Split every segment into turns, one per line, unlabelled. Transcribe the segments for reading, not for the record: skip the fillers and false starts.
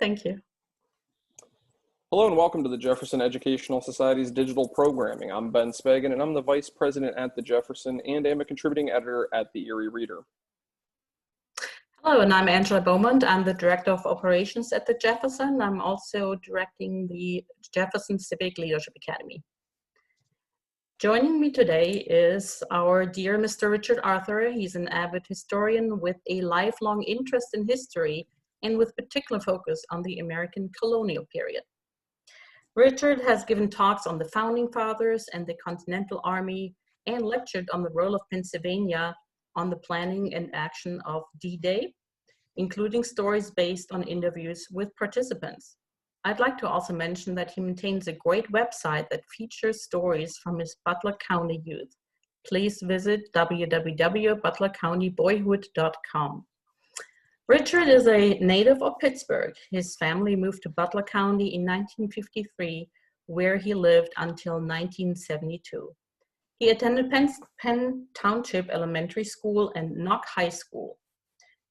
Thank you.
Hello and welcome to the Jefferson Educational Society's digital programming. I'm Ben Spagan and I'm the Vice President at the Jefferson and am a contributing editor at the Erie Reader.
Hello, and I'm Angela Beaumont. I'm the Director of Operations at the Jefferson. I'm also directing the Jefferson Civic Leadership Academy. Joining me today is our dear Mr. Richard Arthur. He's an avid historian with a lifelong interest in history and with particular focus on the American colonial period. Richard has given talks on the Founding Fathers and the Continental Army and lectured on the role of Pennsylvania on the planning and action of D-Day, including stories based on interviews with participants. I'd like to also mention that he maintains a great website that features stories from his Butler County youth. Please visit www.butlercountyboyhood.com. Richard is a native of Pittsburgh. His family moved to Butler County in 1953, where he lived until 1972. He attended Penn Township Elementary School and Knock High School.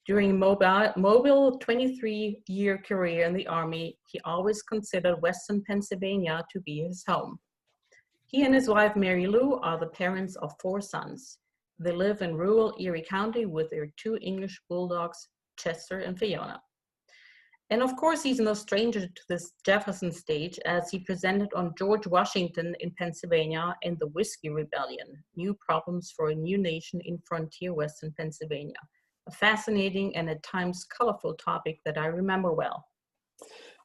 During mobile 23-year career in the Army, he always considered Western Pennsylvania to be his home. He and his wife, Mary Lou, are the parents of 4 sons. They live in rural Erie County with their 2 English bulldogs, Chester and Fiona. And of course, he's no stranger to this Jefferson stage, as he presented on George Washington in Pennsylvania and the Whiskey Rebellion, New Problems for a New Nation in Frontier Western Pennsylvania. A fascinating and at times colorful topic that I remember well.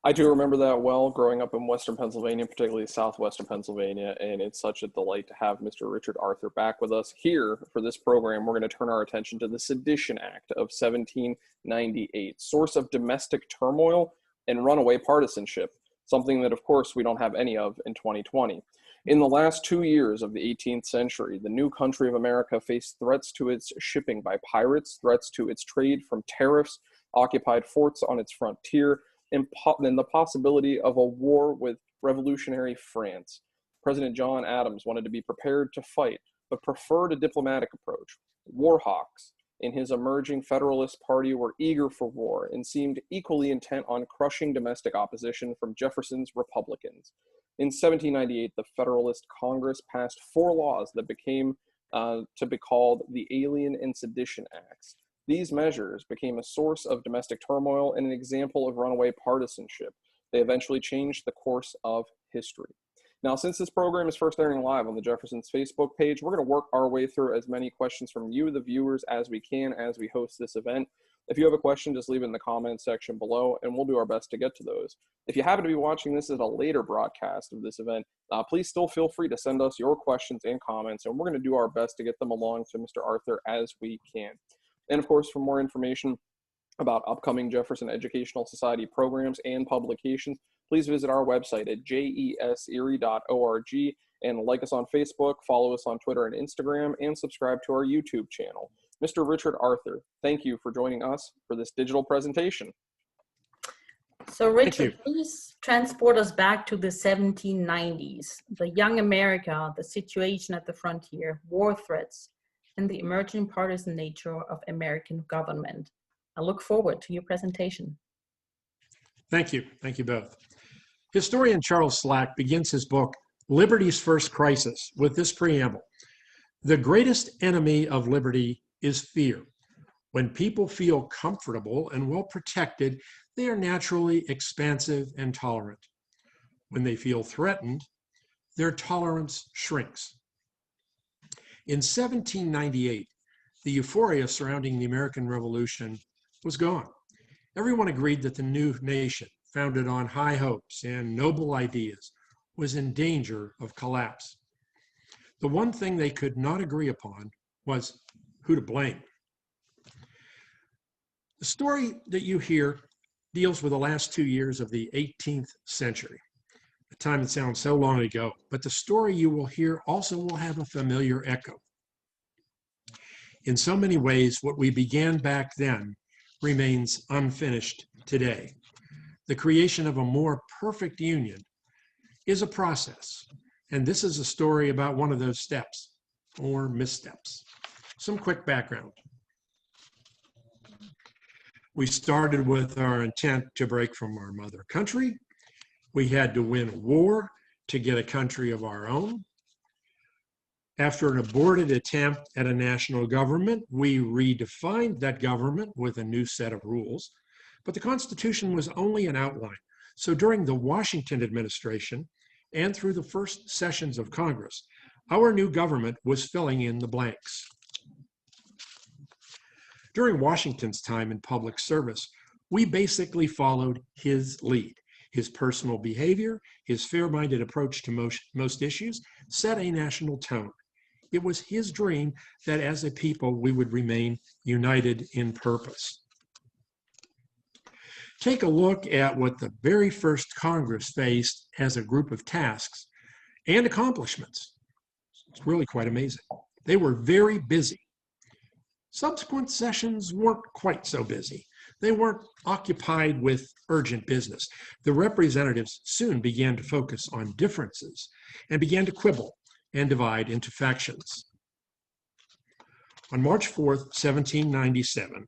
I do remember that well, growing up in Western Pennsylvania, particularly southwestern Pennsylvania, and it's such a delight to have Mr. Richard Arthur back with us. Here, for this program, we're going to turn our attention to the Sedition Act of 1798, source of domestic turmoil and runaway partisanship, something that, of course, we don't have any of in 2020. In the last 2 years of the 18th century, the new country of America faced threats to its shipping by pirates, threats to its trade from tariffs, occupied forts on its frontier, and the possibility of a war with revolutionary France. President John Adams wanted to be prepared to fight, but preferred a diplomatic approach. War hawks in his emerging Federalist Party were eager for war and seemed equally intent on crushing domestic opposition from Jefferson's Republicans. In 1798, the Federalist Congress passed 4 laws that became to be called the Alien and Sedition Acts. These measures became a source of domestic turmoil and an example of runaway partisanship. They eventually changed the course of history. Now, since this program is first airing live on the Jefferson's Facebook page, we're going to work our way through as many questions from you, the viewers, as we can as we host this event. If you have a question, just leave it in the comments section below, and we'll do our best to get to those. If you happen to be watching this at a later broadcast of this event, please still feel free to send us your questions and comments, and we're going to do our best to get them along to Mr. Arthur as we can. And of course, for more information about upcoming Jefferson Educational Society programs and publications, please visit our website at jeserie.org and like us on Facebook, follow us on Twitter and Instagram, and subscribe to our YouTube channel. Mr. Richard Arthur, thank you for joining us for this digital presentation.
So Richard, please transport us back to the 1790s, the young America, the situation at the frontier, war threats, and the emerging partisan nature of American government. I look forward to your presentation.
Thank you. Thank you both. Historian Charles Slack begins his book, Liberty's First Crisis, with this preamble. The greatest enemy of liberty is fear. When people feel comfortable and well protected, they are naturally expansive and tolerant. When they feel threatened, their tolerance shrinks. In 1798, the euphoria surrounding the American Revolution was gone. Everyone agreed that the new nation, founded on high hopes and noble ideas, was in danger of collapse. The one thing they could not agree upon was who to blame. The story that you hear deals with the last 2 years of the 18th century, a time that sounds so long ago, but the story you will hear also will have a familiar echo. In so many ways, what we began back then remains unfinished today. The creation of a more perfect union is a process, and this is a story about one of those steps, or missteps. Some quick background. We started with our intent to break from our mother country. We had to win a war to get a country of our own. After an aborted attempt at a national government, we redefined that government with a new set of rules, but the Constitution was only an outline. So during the Washington administration and through the first sessions of Congress, our new government was filling in the blanks. During Washington's time in public service, we basically followed his lead. His personal behavior, his fair-minded approach to most issues set a national tone. It was his dream that as a people we would remain united in purpose. Take a look at what the very first Congress faced as a group of tasks and accomplishments. It's really quite amazing. They were very busy. Subsequent sessions weren't quite so busy. They weren't occupied with urgent business. The representatives soon began to focus on differences and began to quibble and divide into factions. On March 4th, 1797,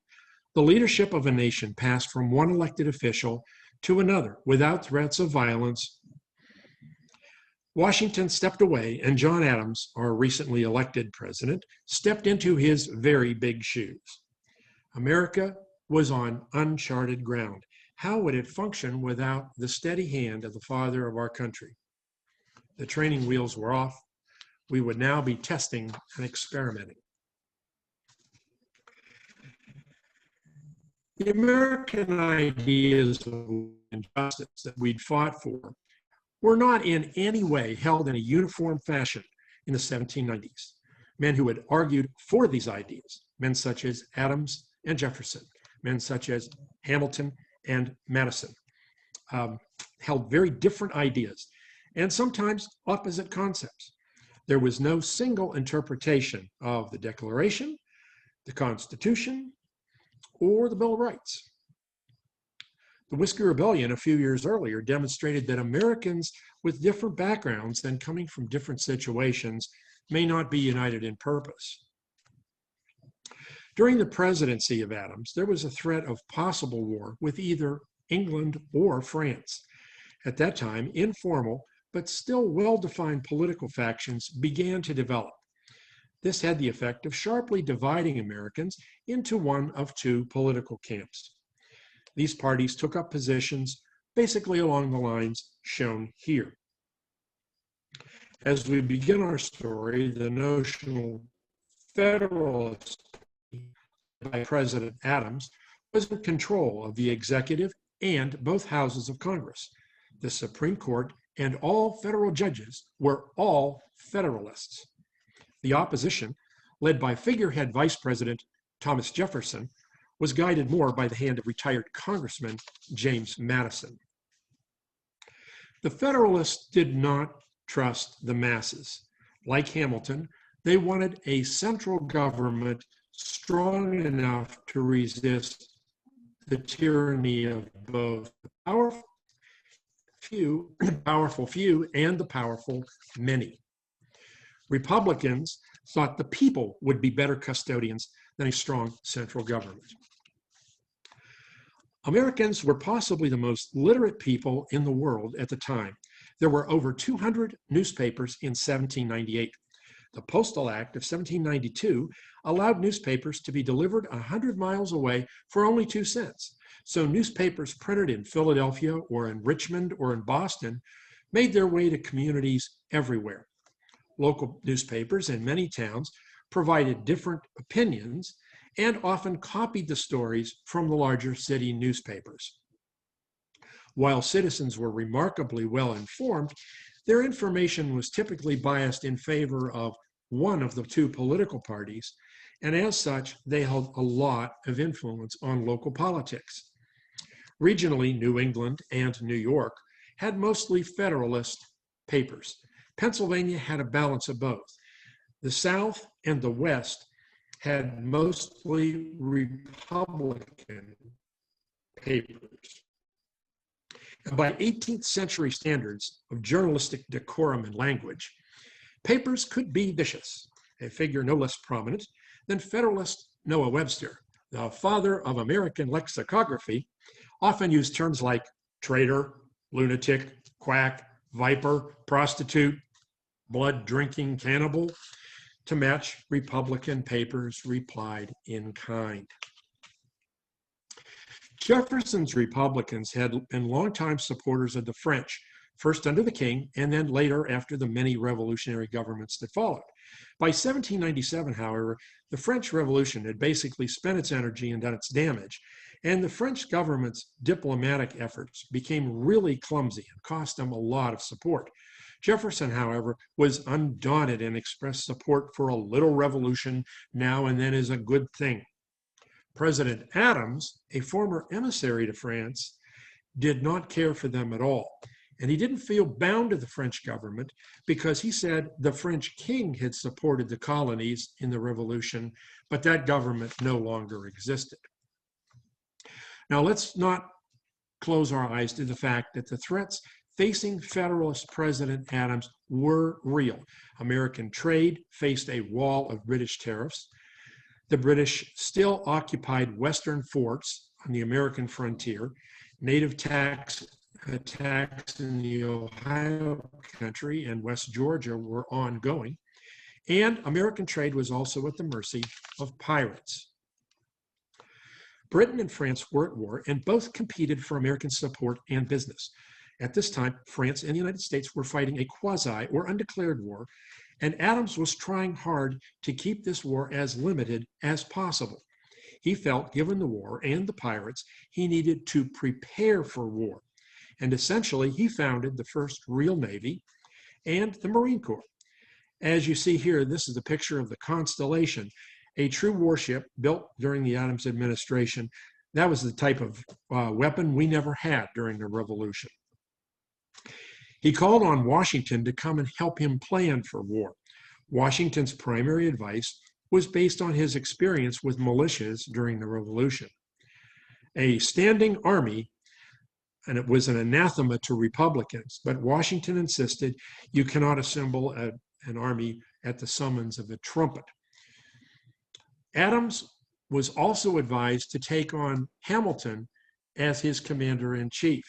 the leadership of a nation passed from one elected official to another without threats of violence. Washington stepped away, and John Adams, our recently elected president, stepped into his very big shoes. America was on uncharted ground. How would it function without the steady hand of the father of our country? The training wheels were off. We would now be testing and experimenting. The American ideas of injustice that we'd fought for were not in any way held in a uniform fashion in the 1790s. Men who had argued for these ideas, men such as Adams and Jefferson, men such as Hamilton and Madison, held very different ideas and sometimes opposite concepts. There was no single interpretation of the Declaration, the Constitution, or the Bill of Rights. The Whiskey Rebellion a few years earlier demonstrated that Americans with different backgrounds and coming from different situations may not be united in purpose. During the presidency of Adams, there was a threat of possible war with either England or France. At that time, informal but still well-defined political factions began to develop. This had the effect of sharply dividing Americans into one of two political camps. These parties took up positions basically along the lines shown here. As we begin our story, the notional Federalist Party by President Adams was in control of the executive and both houses of Congress. The Supreme Court and all federal judges were all Federalists. The opposition, led by figurehead Vice President Thomas Jefferson, was guided more by the hand of retired Congressman James Madison. The Federalists did not trust the masses. Like Hamilton, they wanted a central government strong enough to resist the tyranny of both the powerful few and the powerful many. Republicans thought the people would be better custodians than a strong central government. Americans were possibly the most literate people in the world at the time. There were over 200 newspapers in 1798. The Postal Act of 1792 allowed newspapers to be delivered 100 miles away for only 2 cents. So newspapers printed in Philadelphia or in Richmond or in Boston made their way to communities everywhere. Local newspapers in many towns provided different opinions and often copied the stories from the larger city newspapers. While citizens were remarkably well informed, their information was typically biased in favor of one of the two political parties, and as such, they held a lot of influence on local politics. Regionally, New England and New York had mostly Federalist papers. Pennsylvania had a balance of both. The South and the West had mostly Republican papers. And by 18th century standards of journalistic decorum and language, papers could be vicious, a figure no less prominent than Federalist Noah Webster, the father of American lexicography, often used terms like traitor, lunatic, quack, viper, prostitute, blood-drinking cannibal to match Republican papers replied in kind. Jefferson's Republicans had been longtime supporters of the French, first under the king and then later after the many revolutionary governments that followed. By 1797, however, the French Revolution had basically spent its energy and done its damage, and the French government's diplomatic efforts became really clumsy and cost them a lot of support. Jefferson, however, was undaunted and expressed support for a little revolution now and then as a good thing. President Adams, a former emissary to France, did not care for them at all. And he didn't feel bound to the French government because he said the French king had supported the colonies in the revolution, but that government no longer existed. Now, let's not close our eyes to the fact that the threats facing Federalist President Adams were real. American trade faced a wall of British tariffs. The British still occupied Western forts on the American frontier. Native attacks in the Ohio country and West Georgia were ongoing. And American trade was also at the mercy of pirates. Britain and France were at war, and both competed for American support and business. At this time, France and the United States were fighting a quasi or undeclared war, and Adams was trying hard to keep this war as limited as possible. He felt, given the war and the pirates, he needed to prepare for war. And essentially, he founded the first real Navy and the Marine Corps. As you see here, this is a picture of the Constellation, a true warship built during the Adams administration. That was the type of weapon we never had during the Revolution. He called on Washington to come and help him plan for war. Washington's primary advice was based on his experience with militias during the Revolution. A standing army, and it was an anathema to Republicans, but Washington insisted you cannot assemble an army at the summons of a trumpet. Adams was also advised to take on Hamilton as his commander-in-chief.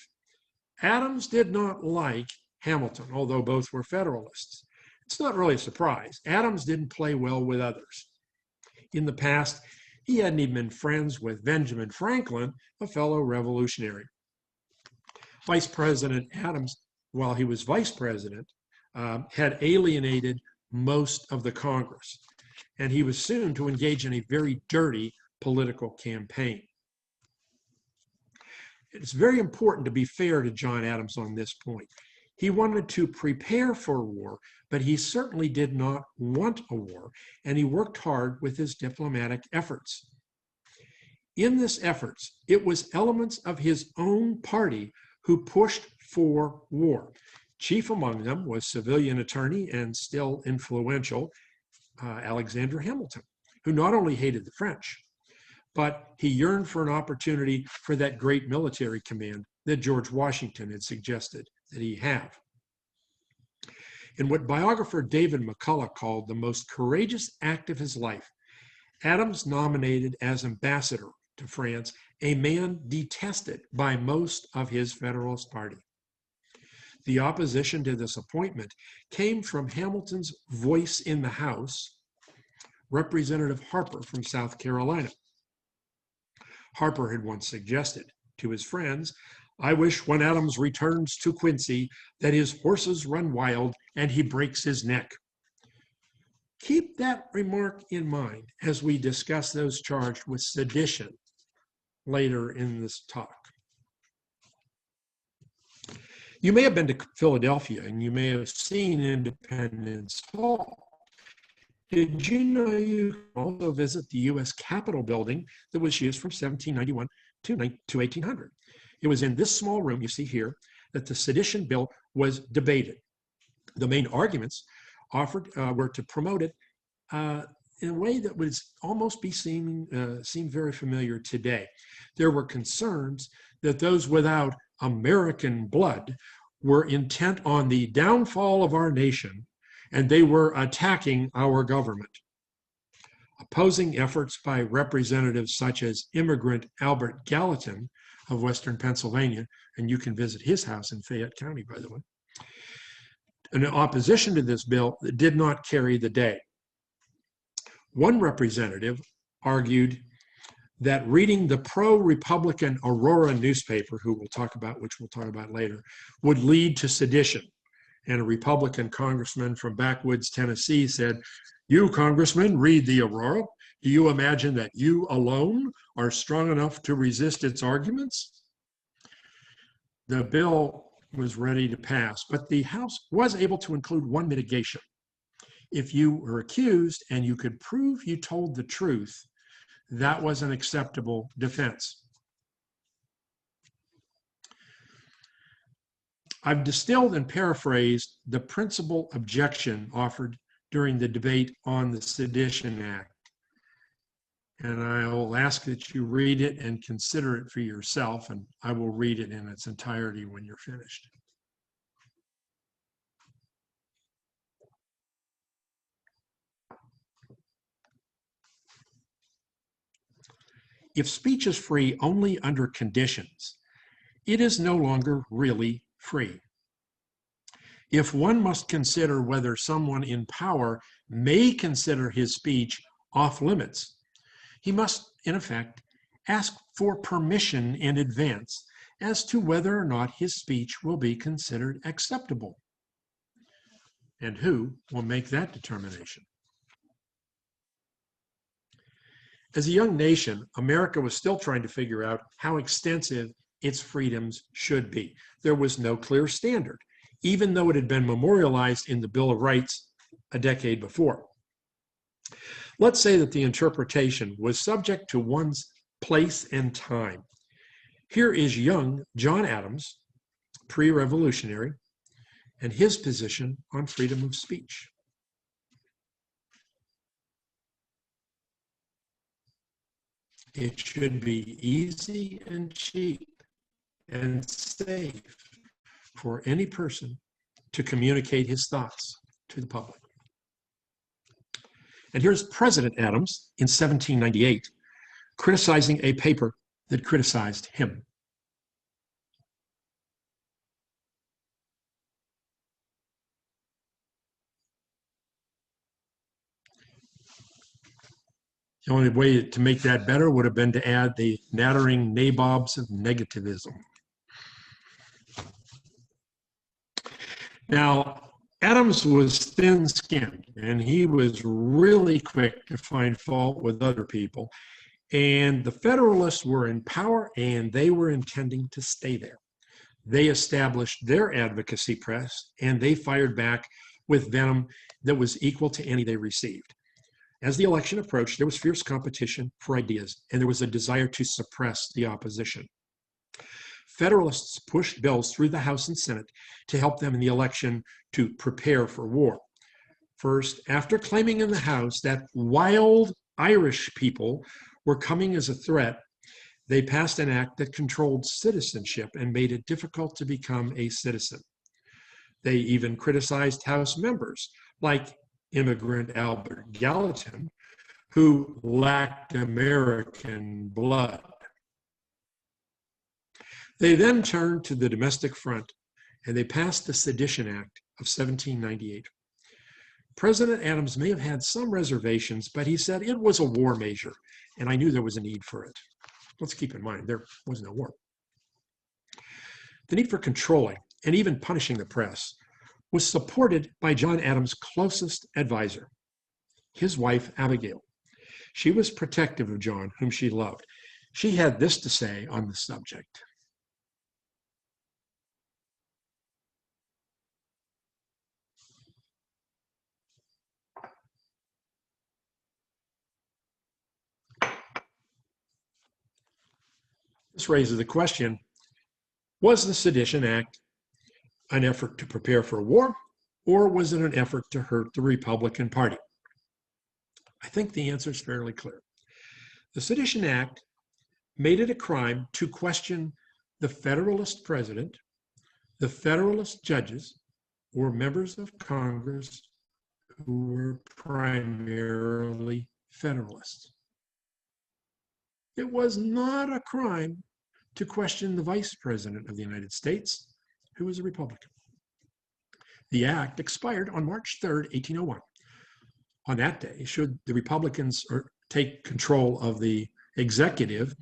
Adams did not like Hamilton, although both were Federalists. It's not really a surprise. Adams didn't play well with others. In the past, he hadn't even been friends with Benjamin Franklin, a fellow revolutionary. Vice President Adams, while he was vice president, had alienated most of the Congress, and he was soon to engage in a very dirty political campaign. It's very important to be fair to John Adams on this point. He wanted to prepare for war, but he certainly did not want a war, and he worked hard with his diplomatic efforts. In this efforts, it was elements of his own party who pushed for war. Chief among them was civilian attorney and still influential Alexander Hamilton, who not only hated the French, but he yearned for an opportunity for that great military command that George Washington had suggested that he have. In what biographer David McCullough called the most courageous act of his life, Adams nominated as ambassador to France a man detested by most of his Federalist Party. The opposition to this appointment came from Hamilton's voice in the House, Representative Harper from South Carolina. Harper had once suggested to his friends, "I wish when Adams returns to Quincy that his horses run wild and he breaks his neck." Keep that remark in mind as we discuss those charged with sedition later in this talk. You may have been to Philadelphia and you may have seen Independence Hall. Did you know you can also visit the U.S. Capitol building that was used from 1791 to 1800? It was in this small room you see here that the sedition bill was debated. The main arguments offered were to promote it in a way that would almost seem very familiar today. There were concerns that those without American blood were intent on the downfall of our nation, and they were attacking our government. Opposing efforts by representatives such as immigrant Albert Gallatin of Western Pennsylvania, and you can visit his house in Fayette County, by the way, in opposition to this bill did not carry the day. One representative argued that reading the pro-Republican Aurora newspaper, which we'll talk about later, would lead to sedition. And a Republican congressman from backwoods Tennessee said, "You, congressman, read the Aurora. Do you imagine that you alone are strong enough to resist its arguments?" The bill was ready to pass, but the House was able to include one mitigation. If you were accused and you could prove you told the truth, that was an acceptable defense. I've distilled and paraphrased the principal objection offered during the debate on the Sedition Act. And I will ask that you read it and consider it for yourself, and I will read it in its entirety when you're finished. If speech is free only under conditions, it is no longer really free. If one must consider whether someone in power may consider his speech off limits, he must, in effect, ask for permission in advance as to whether or not his speech will be considered acceptable. And who will make that determination? As a young nation, America was still trying to figure out how extensive its freedoms should be. There was no clear standard, even though it had been memorialized in the Bill of Rights a decade before. Let's say that the interpretation was subject to one's place and time. Here is young John Adams, pre-revolutionary, and his position on freedom of speech. It should be easy and cheap and safe for any person to communicate his thoughts to the public. And here's President Adams in 1798 criticizing a paper that criticized him. The only way to make that better would have been to add the nattering nabobs of negativism. Now, Adams was thin-skinned, and he was really quick to find fault with other people. And the Federalists were in power, and they were intending to stay there. They established their advocacy press, and they fired back with venom that was equal to any they received. As the election approached, there was fierce competition for ideas, and there was a desire to suppress the opposition. Federalists pushed bills through the House and Senate to help them in the election to prepare for war. First, after claiming in the House that wild Irish people were coming as a threat, they passed an act that controlled citizenship and made it difficult to become a citizen. They even criticized House members, like immigrant Albert Gallatin, who lacked American blood. They then turned to the domestic front, and they passed the Sedition Act of 1798. President Adams may have had some reservations, but he said it was a war measure, and I knew there was a need for it. Let's keep in mind, there was no war. The need for controlling and even punishing the press was supported by John Adams' closest advisor, his wife, Abigail. She was protective of John, whom she loved. She had this to say on the subject. This raises the question, was the Sedition Act an effort to prepare for war, or was it an effort to hurt the Republican Party? I think the answer is fairly clear. The Sedition Act made it a crime to question the Federalist president, the Federalist judges, or members of Congress who were primarily Federalists. It was not a crime to question the Vice President of the United States, who was a Republican. The act expired on March 3rd, 1801. On that day, should the Republicans take control of the executive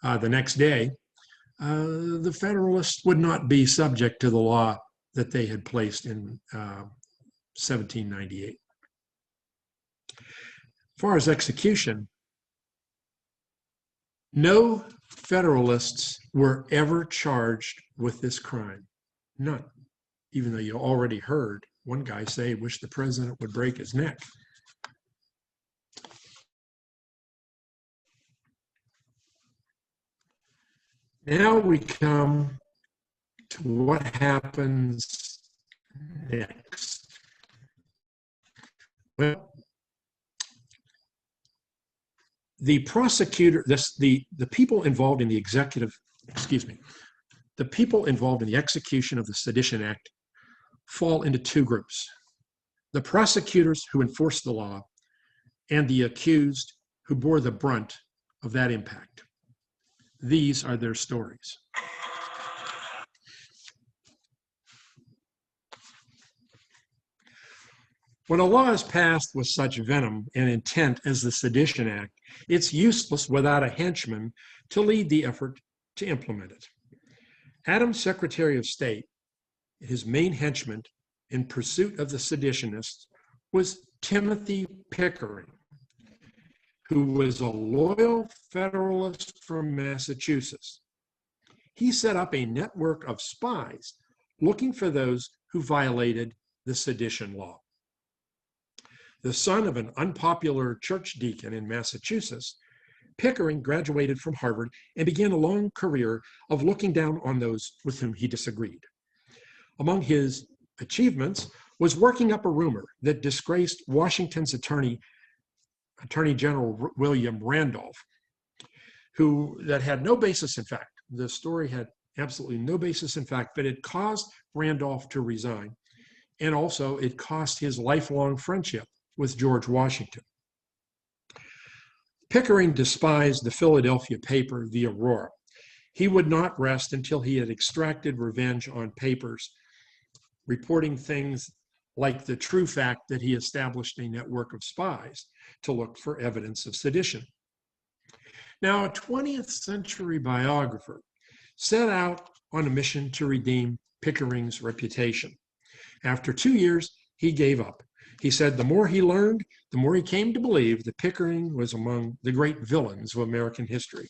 the next day, the Federalists would not be subject to the law that they had placed in 1798. As far as execution, no Federalists were ever charged with this crime. None. Even though you already heard one guy say, wish the president would break his neck. Now we come to what happens next. Well, the prosecutor, the people involved in the the people involved in the execution of the Sedition Act fall into two groups: the prosecutors who enforced the law and the accused who bore the brunt of that impact. These are their stories. When a law is passed with such venom and intent as the Sedition Act, it's useless without a henchman to lead the effort to implement it. Adams' Secretary of State, his main henchman in pursuit of the seditionists, was Timothy Pickering, who was a loyal Federalist from Massachusetts. He set up a network of spies looking for those who violated the sedition law. The son of an unpopular church deacon in Massachusetts, Pickering graduated from Harvard and began a long career of looking down on those with whom he disagreed. Among his achievements was working up a rumor that disgraced Washington's Attorney General William Randolph, that had no basis in fact. The story had absolutely no basis in fact, but it caused Randolph to resign. And also it cost his lifelong friendship with George Washington. Pickering despised the Philadelphia paper, the Aurora. He would not rest until he had extracted revenge on papers reporting things like the true fact that he established a network of spies to look for evidence of sedition. Now, a 20th century biographer set out on a mission to redeem Pickering's reputation. After 2 years, he gave up. He said the more he learned, the more he came to believe that Pickering was among the great villains of American history.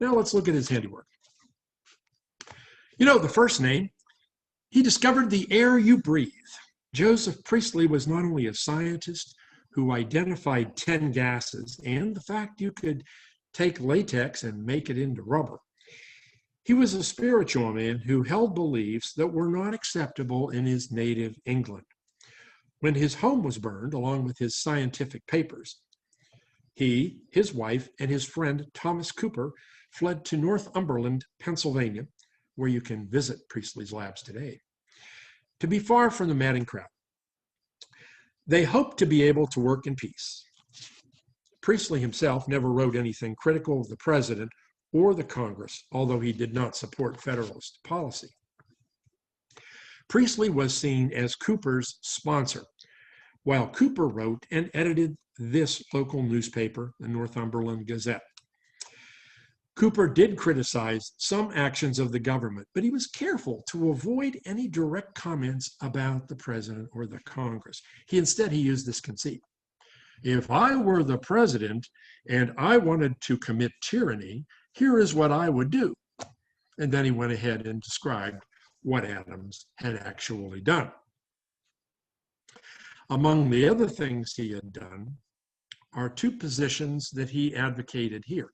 Now let's look at his handiwork. You know, the first name, he discovered the air you breathe. Joseph Priestley was not only a scientist who identified 10 gases and the fact you could take latex and make it into rubber. He was a spiritual man who held beliefs that were not acceptable in his native England. When his home was burned, along with his scientific papers, he, his wife, and his friend Thomas Cooper fled to Northumberland, Pennsylvania, where you can visit Priestley's labs today, to be far from the madding crowd. They hoped to be able to work in peace. Priestley himself never wrote anything critical of the president or the Congress, although he did not support Federalist policy. Priestley was seen as Cooper's sponsor, while Cooper wrote and edited this local newspaper, the Northumberland Gazette. Cooper did criticize some actions of the government, but he was careful to avoid any direct comments about the president or the Congress. Instead, he used this conceit. If I were the president and I wanted to commit tyranny, here is what I would do. And then he went ahead and described what Adams had actually done. Among the other things he had done are two positions that he advocated here.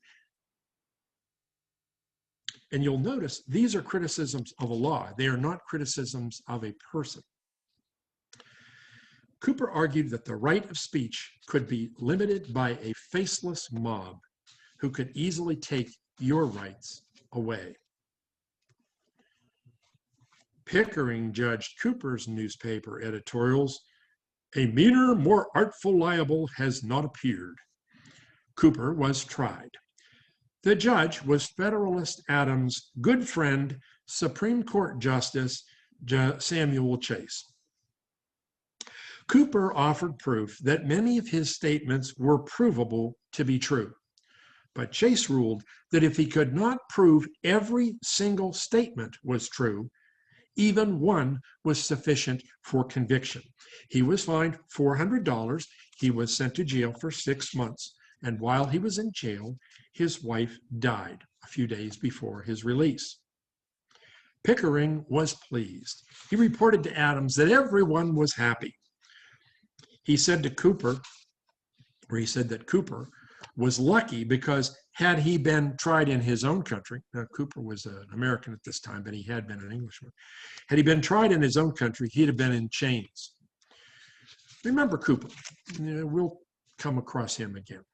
And you'll notice these are criticisms of a law. They are not criticisms of a person. Cooper argued that the right of speech could be limited by a faceless mob who could easily take your rights away. Pickering judged Cooper's newspaper editorials, "A meaner, more artful libel has not appeared," Cooper was tried. The judge was Federalist Adams' good friend, Supreme Court Justice Samuel Chase. Cooper offered proof that many of his statements were provable to be true, but Chase ruled that if he could not prove every single statement was true, even one was sufficient for conviction. He was fined $400. He was sent to jail for 6 months. And while he was in jail, his wife died a few days before his release. Pickering was pleased. He reported to Adams that everyone was happy. He said that Cooper was lucky because had he been tried in his own country, now Cooper was an American at this time, but he had been an Englishman. Had he been tried in his own country, he'd have been in chains. Remember Cooper. We'll come across him again.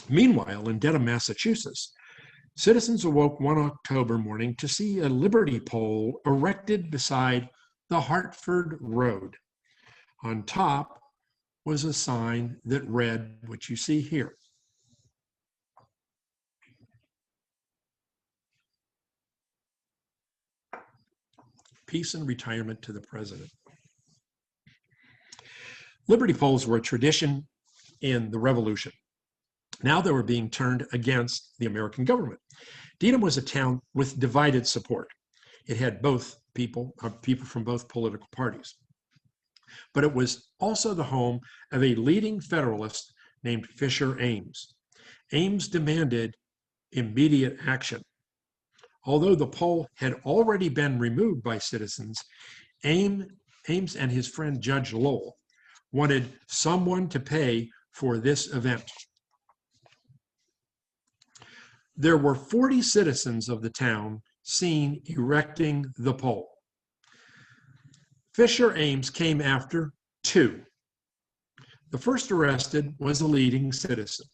Meanwhile, in Dedham, Massachusetts, citizens awoke one October morning to see a liberty pole erected beside the Hartford Road. On top was a sign that read what you see here. Peace and retirement to the president. Liberty poles were a tradition in the Revolution. Now they were being turned against the American government. Dedham was a town with divided support. It had people from both political parties. But it was also the home of a leading Federalist named Fisher Ames. Ames demanded immediate action. Although the pole had already been removed by citizens, Ames and his friend Judge Lowell wanted someone to pay for this event. There were 40 citizens of the town seen erecting the pole. Fisher Ames came after 2. The first arrested was a leading citizen,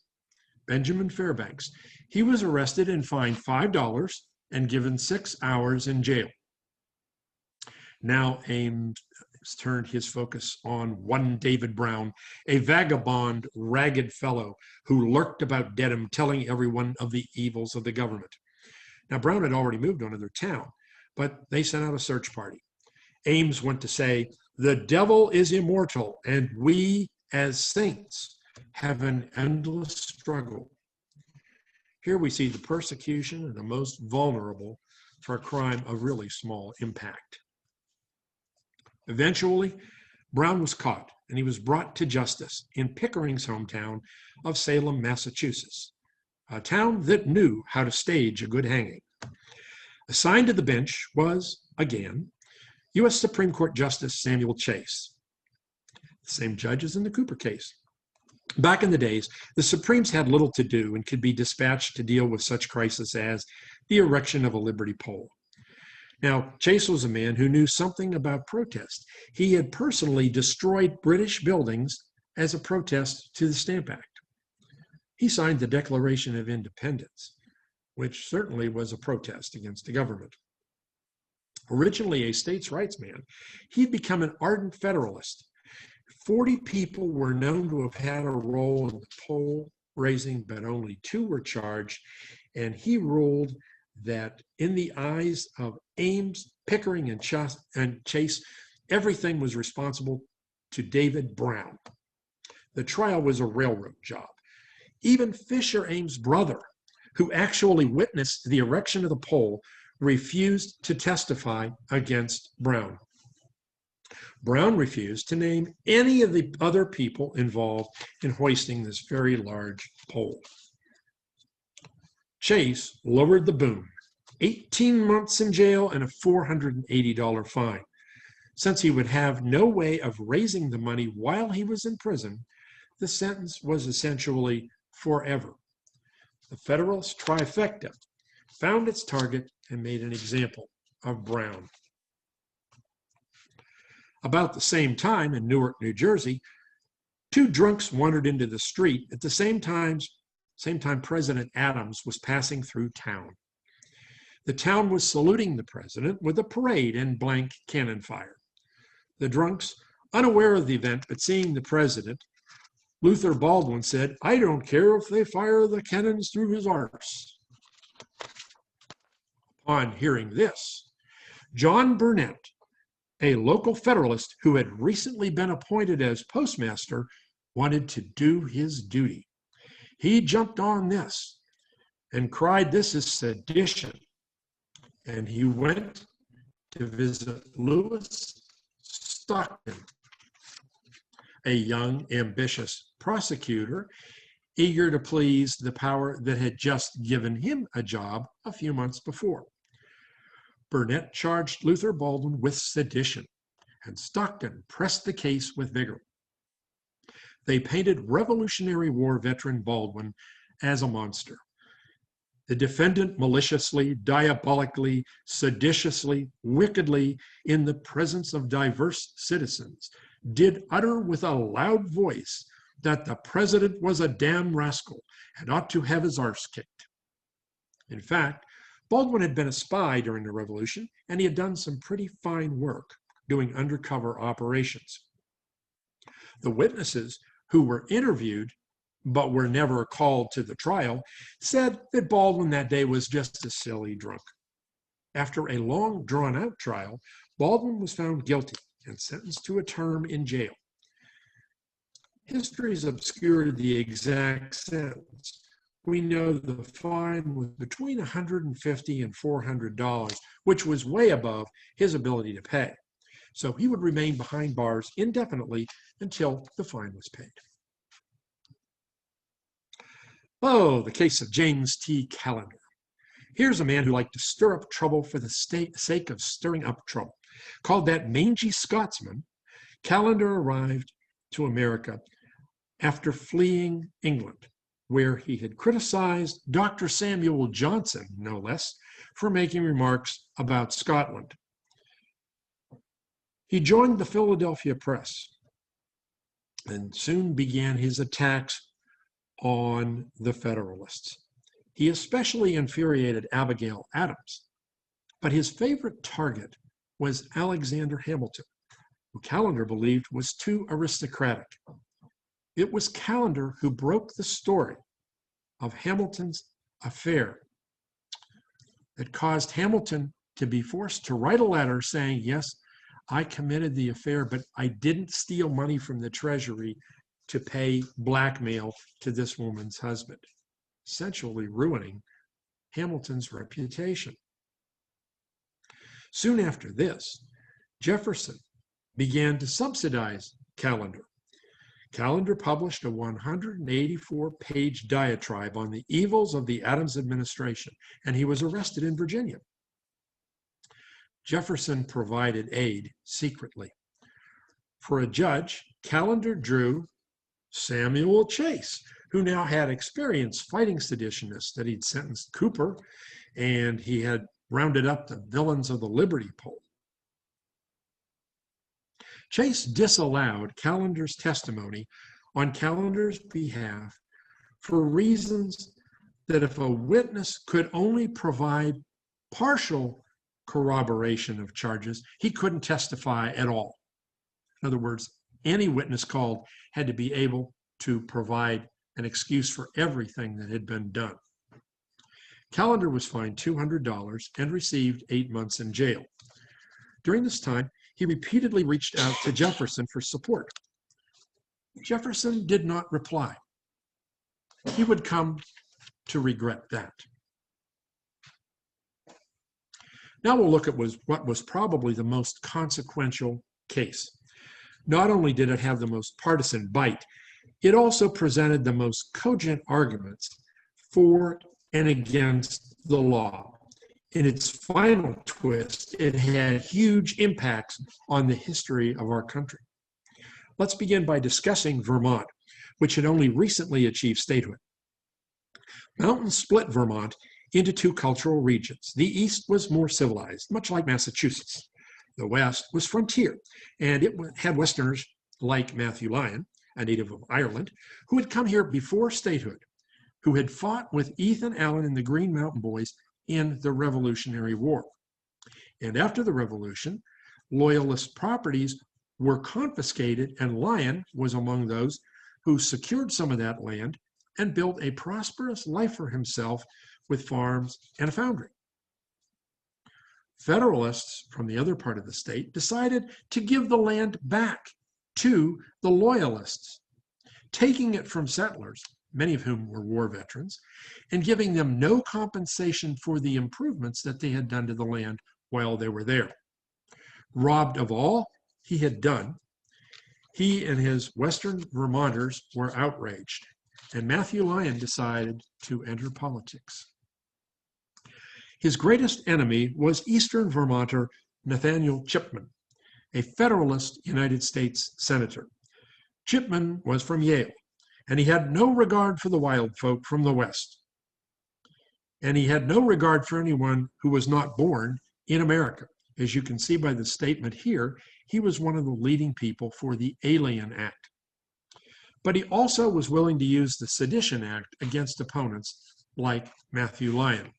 Benjamin Fairbanks. He was arrested and fined $5 and given 6 hours in jail. Now Ames turned his focus on one David Brown, a vagabond, ragged fellow who lurked about Dedham, telling everyone of the evils of the government. Now, Brown had already moved on to their town, but they sent out a search party. Ames went to say, "The devil is immortal, and we as saints have an endless struggle." Here we see the persecution of the most vulnerable for a crime of really small impact. Eventually, Brown was caught, and he was brought to justice in Pickering's hometown of Salem, Massachusetts, a town that knew how to stage a good hanging. Assigned to the bench was, again, U.S. Supreme Court Justice Samuel Chase, the same judge as in the Cooper case. Back in the days, the Supremes had little to do and could be dispatched to deal with such crises as the erection of a liberty pole. Now, Chase was a man who knew something about protest. He had personally destroyed British buildings as a protest to the Stamp Act. He signed the Declaration of Independence, which certainly was a protest against the government. Originally a states' rights man, he'd become an ardent Federalist. 40 people were known to have had a role in the poll raising, but only 2 were charged, and he ruled that in the eyes of Ames, Pickering, and Chase, everything was responsible to David Brown. The trial was a railroad job. Even Fisher Ames' brother, who actually witnessed the erection of the pole, refused to testify against Brown. Brown refused to name any of the other people involved in hoisting this very large pole. Chase lowered the boom, 18 months in jail and a $480 fine. Since he would have no way of raising the money while he was in prison, the sentence was essentially forever. The Federalist trifecta found its target and made an example of Brown. About the same time in Newark, New Jersey, 2 drunks wandered into the street at the same time President Adams was passing through town. The town was saluting the president with a parade and blank cannon fire. The drunks, unaware of the event but seeing the president, Luther Baldwin said, "I don't care if they fire the cannons through his arse." Upon hearing this, John Burnett, a local Federalist who had recently been appointed as postmaster, wanted to do his duty. He jumped on this and cried, "This is sedition." And he went to visit Lucius Stockton, a young, ambitious prosecutor, eager to please the power that had just given him a job a few months before. Burnett charged Luther Baldwin with sedition, and Stockton pressed the case with vigor. They painted Revolutionary War veteran Baldwin as a monster. The defendant maliciously, diabolically, seditiously, wickedly, in the presence of diverse citizens, did utter with a loud voice that the president was a damn rascal and ought to have his arse kicked. In fact, Baldwin had been a spy during the Revolution, and he had done some pretty fine work doing undercover operations. The witnesses who were interviewed but were never called to the trial said that Baldwin that day was just a silly drunk. After a long, drawn-out trial, Baldwin was found guilty and sentenced to a term in jail. History's obscured the exact sentence. We know the fine was between $150 and $400, which was way above his ability to pay. So he would remain behind bars indefinitely until the fine was paid. Oh, the case of James T. Callender. Here's a man who liked to stir up trouble for the sake of stirring up trouble. Called that mangy Scotsman, Callender arrived to America after fleeing England, where he had criticized Dr. Samuel Johnson, no less, for making remarks about Scotland. He joined the Philadelphia Press and soon began his attacks on the Federalists. He especially infuriated Abigail Adams, but his favorite target was Alexander Hamilton, who Callender believed was too aristocratic. It was Callender who broke the story of Hamilton's affair that caused Hamilton to be forced to write a letter saying, "Yes, I committed the affair, but I didn't steal money from the Treasury to pay blackmail to this woman's husband," essentially ruining Hamilton's reputation. Soon after this, Jefferson began to subsidize Callender. Callender published a 184-page diatribe on the evils of the Adams administration, and he was arrested in Virginia. Jefferson provided aid secretly. For a judge, Callender drew Samuel Chase, who now had experience fighting seditionists, that he'd sentenced Cooper, and he had rounded up the villains of the Liberty Pole. Chase disallowed Callender's testimony on Callender's behalf for reasons that if a witness could only provide partial corroboration of charges, he couldn't testify at all. In other words, any witness called had to be able to provide an excuse for everything that had been done. Callender was fined $200 and received 8 months in jail. During this time, he repeatedly reached out to Jefferson for support. Jefferson did not reply. He would come to regret that. Now we'll look at what was probably the most consequential case. Not only did it have the most partisan bite, it also presented the most cogent arguments for and against the law. In its final twist, it had huge impacts on the history of our country. Let's begin by discussing Vermont, which had only recently achieved statehood. Mountains split Vermont into two cultural regions. The east was more civilized, much like Massachusetts. The west was frontier, and it had Westerners like Matthew Lyon, a native of Ireland, who had come here before statehood, who had fought with Ethan Allen and the Green Mountain Boys in the Revolutionary War. And after the Revolution, Loyalist properties were confiscated, and Lyon was among those who secured some of that land and built a prosperous life for himself with farms and a foundry. Federalists from the other part of the state decided to give the land back to the Loyalists, taking it from settlers, many of whom were war veterans, and giving them no compensation for the improvements that they had done to the land while they were there. Robbed of all he had done, he and his Western Vermonters were outraged, and Matthew Lyon decided to enter politics. His greatest enemy was Eastern Vermonter Nathaniel Chipman, a Federalist United States Senator. Chipman was from Yale, and he had no regard for the wild folk from the West. And he had no regard for anyone who was not born in America. As you can see by the statement here, he was one of the leading people for the Alien Act. But he also was willing to use the Sedition Act against opponents like Matthew Lyon.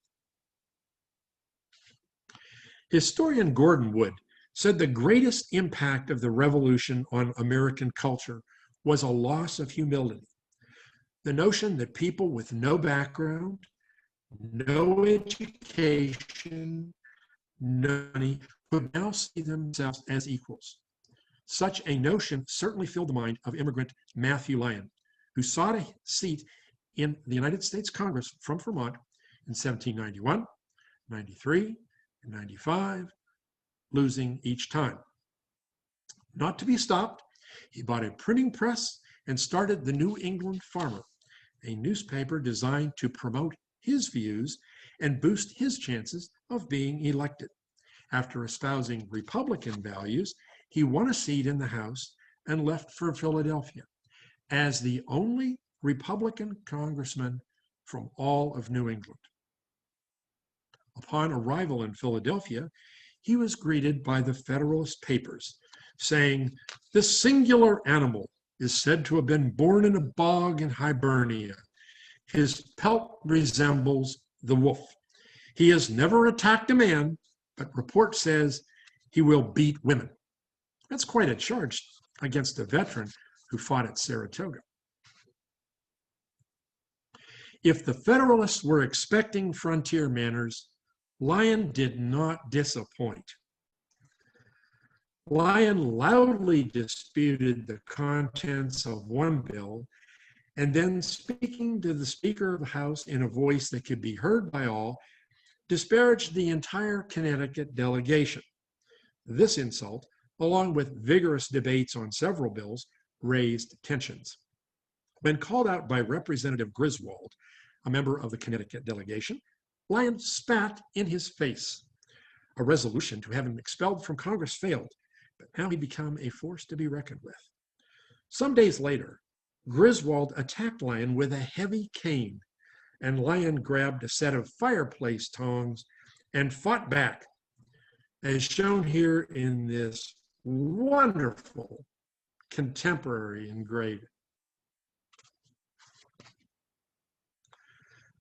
Historian Gordon Wood said the greatest impact of the Revolution on American culture was a loss of humility. The notion that people with no background, no education, no money could now see themselves as equals. Such a notion certainly filled the mind of immigrant Matthew Lyon, who sought a seat in the United States Congress from Vermont in 1791, 93, and 95, losing each time. Not to be stopped, he bought a printing press and started the New England Farmer, a newspaper designed to promote his views and boost his chances of being elected. After espousing Republican values, he won a seat in the House and left for Philadelphia as the only Republican congressman from all of New England. Upon arrival in Philadelphia, he was greeted by the Federalist papers, saying, "This singular animal is said to have been born in a bog in Hibernia. His pelt resembles the wolf. He has never attacked a man, but report says he will beat women." That's quite a charge against a veteran who fought at Saratoga. If the Federalists were expecting frontier manners, Lyon did not disappoint. Lyon loudly disputed the contents of one bill, and then, speaking to the Speaker of the House in a voice that could be heard by all, disparaged the entire Connecticut delegation. This insult, along with vigorous debates on several bills, raised tensions. When called out by Representative Griswold, a member of the Connecticut delegation, Lyon spat in his face. A resolution to have him expelled from Congress failed, but now he'd become a force to be reckoned with. Some days later, Griswold attacked Lyon with a heavy cane, and Lyon grabbed a set of fireplace tongs and fought back, as shown here in this wonderful contemporary engraving.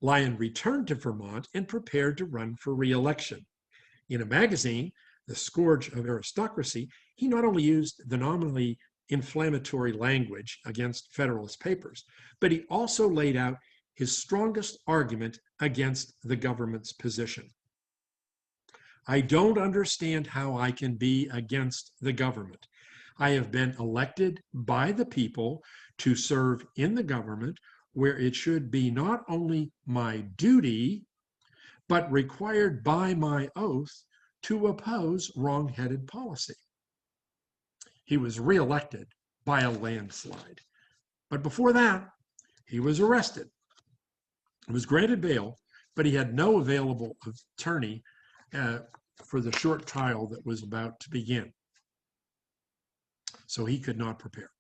Lyon returned to Vermont and prepared to run for re-election. In a magazine, The Scourge of Aristocracy, he not only used the nominally inflammatory language against Federalist papers, but he also laid out his strongest argument against the government's position. "I don't understand how I can be against the government. I have been elected by the people to serve in the government where it should be not only my duty, but required by my oath to oppose wrong-headed policy." He was reelected by a landslide. But before that, he was arrested. He was granted bail, but he had no available attorney for the short trial that was about to begin. So he could not prepare.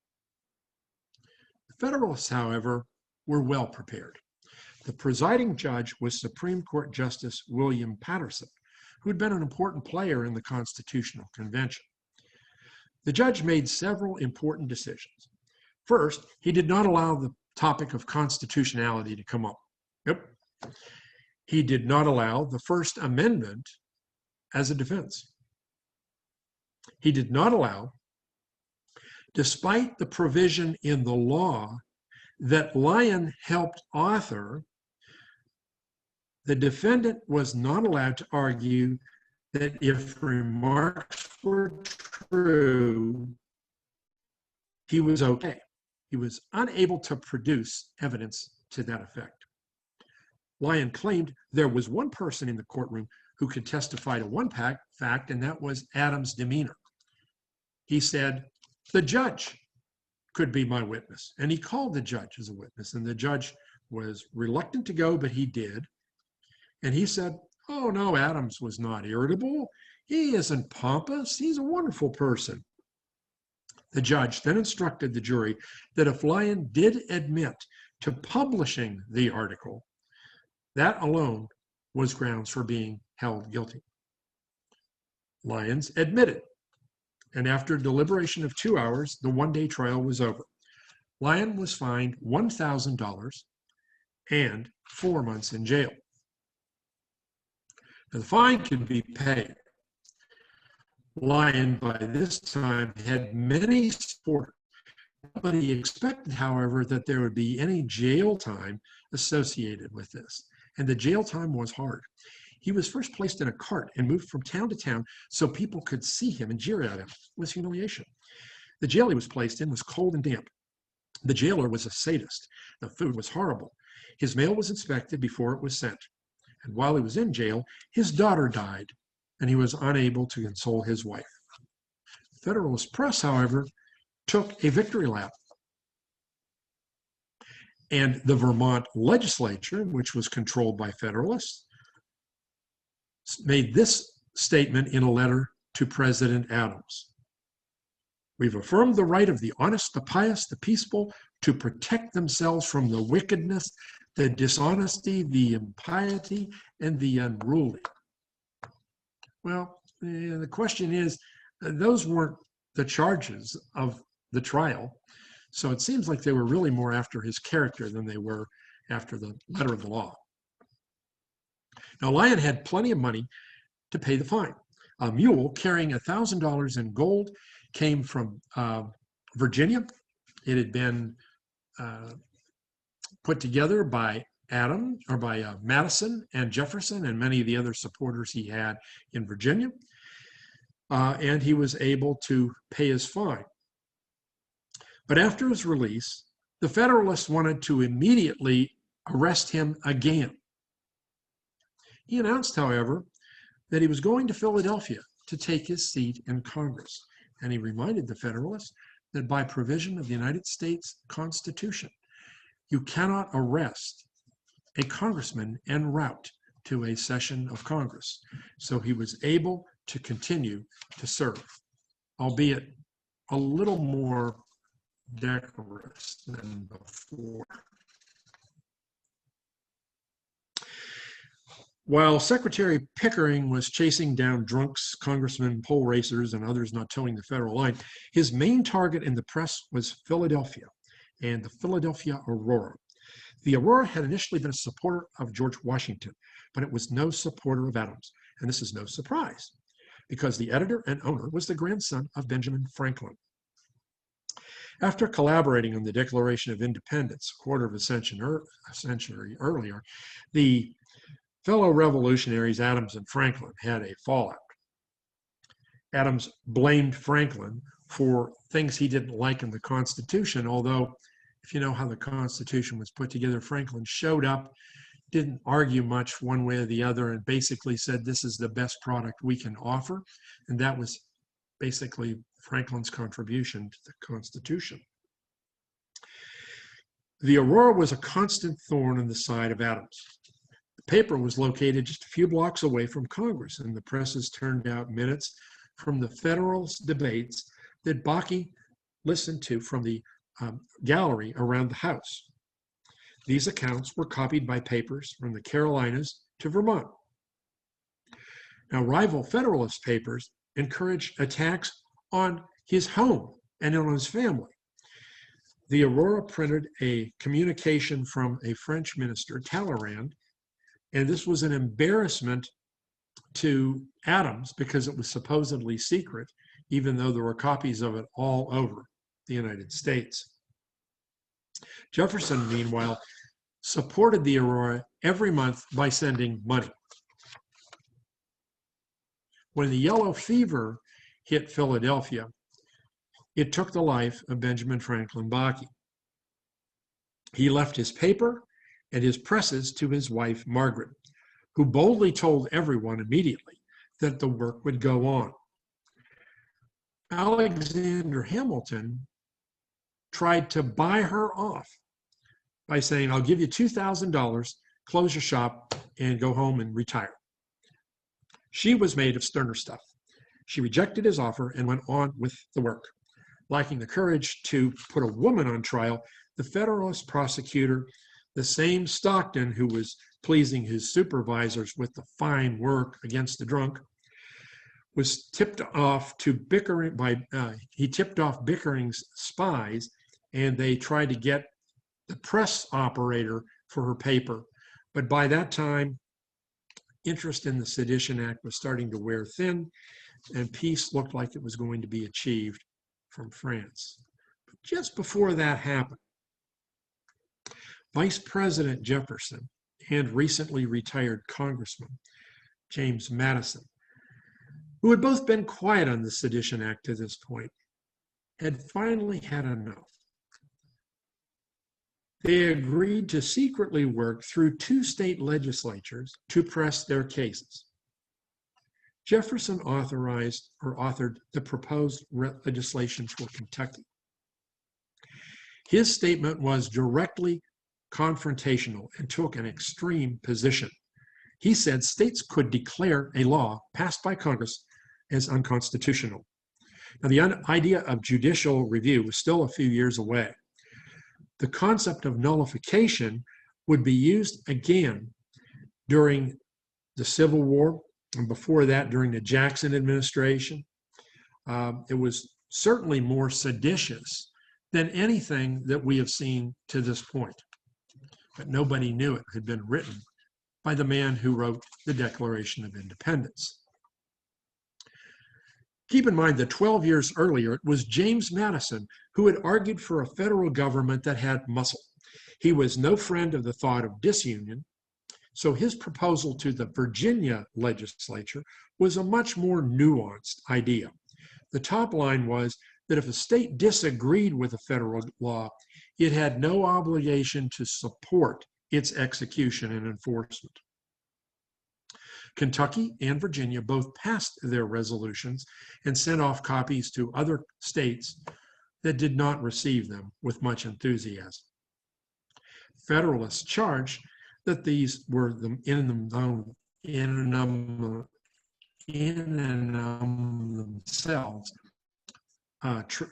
The Federalists, however, were well prepared. The presiding judge was Supreme Court Justice William Patterson, who had been an important player in the Constitutional Convention. The judge made several important decisions. First, he did not allow the topic of constitutionality to come up. He did not allow the First Amendment as a defense. He did not allow, despite the provision in the law that Lyon helped author, the defendant was not allowed to argue that if remarks were true, he was okay. He was unable to produce evidence to that effect. Lyon claimed there was one person in the courtroom who could testify to one fact, and that was Adams' demeanor. He said, the judge could be my witness. And he called the judge as a witness, and the judge was reluctant to go, but he did. And he said, oh no, Adams was not irritable. He isn't pompous. He's a wonderful person. The judge then instructed the jury that if Lyon did admit to publishing the article, that alone was grounds for being held guilty. Lyons admitted, and after deliberation of 2 hours, the one-day trial was over. Lyon was fined $1,000 and 4 months in jail. Now, the fine could be paid. Lyon, by this time, had many supporters. Nobody expected, however, that there would be any jail time associated with this. And the jail time was hard. He was first placed in a cart and moved from town to town so people could see him and jeer at him. It was humiliation. The jail he was placed in was cold and damp. The jailer was a sadist. The food was horrible. His mail was inspected before it was sent. And while he was in jail, his daughter died, and he was unable to console his wife. The Federalist Press, however, took a victory lap. And the Vermont legislature, which was controlled by Federalists, made this statement in a letter to President Adams. We've affirmed the right of the honest, the pious, the peaceful to protect themselves from the wickedness, the dishonesty, the impiety, and the unruly. Well, the question is, those weren't the charges of the trial. So it seems like they were really more after his character than they were after the letter of the law. Now, Lyon had plenty of money to pay the fine. A mule carrying $1,000 in gold came from Virginia. It had been put together by Madison and Jefferson and many of the other supporters he had in Virginia. And he was able to pay his fine. But after his release, the Federalists wanted to immediately arrest him again. He announced, however, that he was going to Philadelphia to take his seat in Congress. And he reminded the Federalists that by provision of the United States Constitution, you cannot arrest a congressman en route to a session of Congress. So he was able to continue to serve, albeit a little more decorous than before. While Secretary Pickering was chasing down drunks, congressmen, poll racers, and others not towing the federal line, his main target in the press was Philadelphia and the Philadelphia Aurora. The Aurora had initially been a supporter of George Washington, but it was no supporter of Adams. And this is no surprise, because the editor and owner was the grandson of Benjamin Franklin. After collaborating on the Declaration of Independence a quarter of a century earlier, the fellow revolutionaries Adams and Franklin had a fallout. Adams blamed Franklin for things he didn't like in the Constitution, although if you know how the Constitution was put together, Franklin showed up, didn't argue much one way or the other, and basically said this is the best product we can offer. And that was basically Franklin's contribution to the Constitution. The Aurora was a constant thorn in the side of Adams. The paper was located just a few blocks away from Congress, and the presses turned out minutes from the Federalist debates that Bakke listened to from the gallery around the house. These accounts were copied by papers from the Carolinas to Vermont. Now, rival Federalist papers encouraged attacks on his home and on his family. The Aurora printed a communication from a French minister, Talleyrand, and this was an embarrassment to Adams because it was supposedly secret, even though there were copies of it all over the United States. Jefferson, meanwhile, supported the Aurora every month by sending money. When the yellow fever hit Philadelphia, it took the life of Benjamin Franklin Bache. He left his paper and his presses to his wife, Margaret, who boldly told everyone immediately that the work would go on. Alexander Hamilton tried to buy her off by saying, "I'll give you $2,000, close your shop, and go home and retire." She was made of sterner stuff. She rejected his offer and went on with the work. Lacking the courage to put a woman on trial, the Federalist prosecutor, the same Stockton who was pleasing his supervisors with the fine work against the drunk, was tipped off to Pickering he tipped off Pickering's spies, and they tried to get the press operator for her paper. But by that time, interest in the Sedition Act was starting to wear thin, and peace looked like it was going to be achieved from France. But just before that happened, Vice President Jefferson and recently retired Congressman James Madison, who had both been quiet on the Sedition Act to this point, had finally had enough. They agreed to secretly work through 2 state legislatures to press their cases. Jefferson authored the proposed legislation for Kentucky. His statement was directly confrontational and took an extreme position. He said states could declare a law passed by Congress as unconstitutional. Now, the idea of judicial review was still a few years away. The concept of nullification would be used again during the Civil War, and before that, during the Jackson administration. It was certainly more seditious than anything that we have seen to this point. But nobody knew it had been written by the man who wrote the Declaration of Independence. Keep in mind that 12 years earlier, it was James Madison who had argued for a federal government that had muscle. He was no friend of the thought of disunion, so his proposal to the Virginia legislature was a much more nuanced idea. The top line was that if a state disagreed with a federal law, it had no obligation to support its execution and enforcement. Kentucky and Virginia both passed their resolutions and sent off copies to other states that did not receive them with much enthusiasm. Federalists charged that these were themselves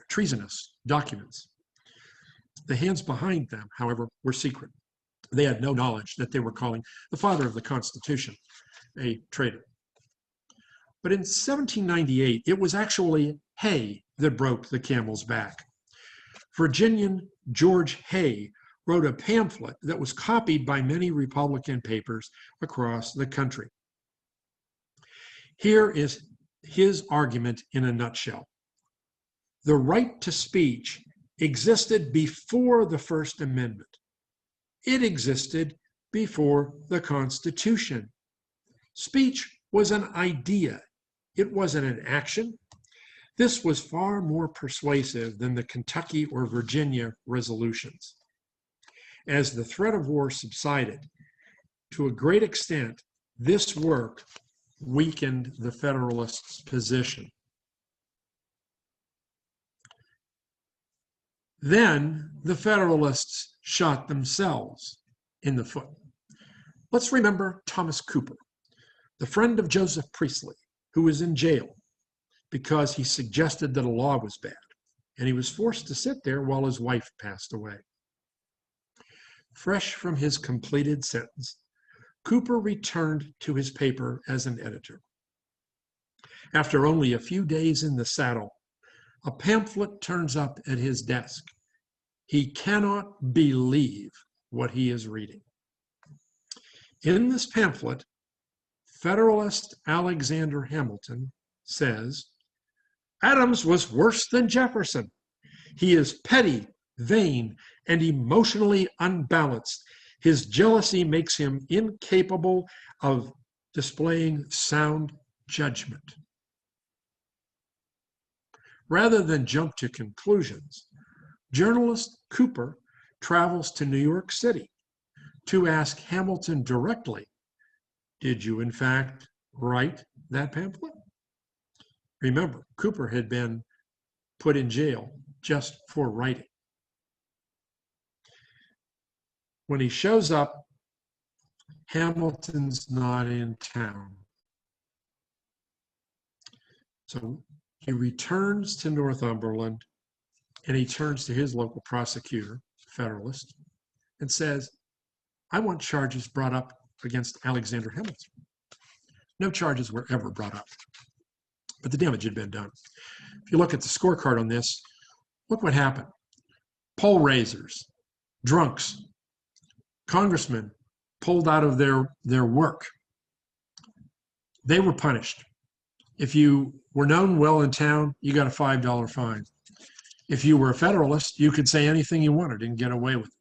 treasonous documents. The hands behind them, however, were secret. They had no knowledge that they were calling the father of the Constitution a traitor. But in 1798, it was actually Hay that broke the camel's back. Virginian George Hay wrote a pamphlet that was copied by many Republican papers across the country. Here is his argument in a nutshell. The right to speech existed before the First Amendment. It existed before the Constitution. Speech was an idea. It wasn't an action. This was far more persuasive than the Kentucky or Virginia resolutions. As the threat of war subsided, to a great extent, this work weakened the Federalists' position. Then the Federalists shot themselves in the foot. Let's remember Thomas Cooper, the friend of Joseph Priestley, who was in jail because he suggested that a law was bad, and he was forced to sit there while his wife passed away. Fresh from his completed sentence, Cooper returned to his paper as an editor. After only a few days in the saddle, a pamphlet turns up at his desk. He cannot believe what he is reading. In this pamphlet, Federalist Alexander Hamilton says, "Adams was worse than Jefferson. He is petty, vain, and emotionally unbalanced. His jealousy makes him incapable of displaying sound judgment. Rather than jump to conclusions, journalist Cooper travels to New York City to ask Hamilton directly, "Did you in fact write that pamphlet?" Remember, Cooper had been put in jail just for writing. When he shows up, Hamilton's not in town. So he returns to Northumberland and he turns to his local prosecutor, Federalist, and says, "I want charges brought up against Alexander Hamilton." No charges were ever brought up, but the damage had been done. If you look at the scorecard on this, look what happened. Poll raisers, drunks, congressmen pulled out of their work. They were punished. If you were known well in town, you got a $5 fine. If you were a Federalist, you could say anything you wanted and get away with it.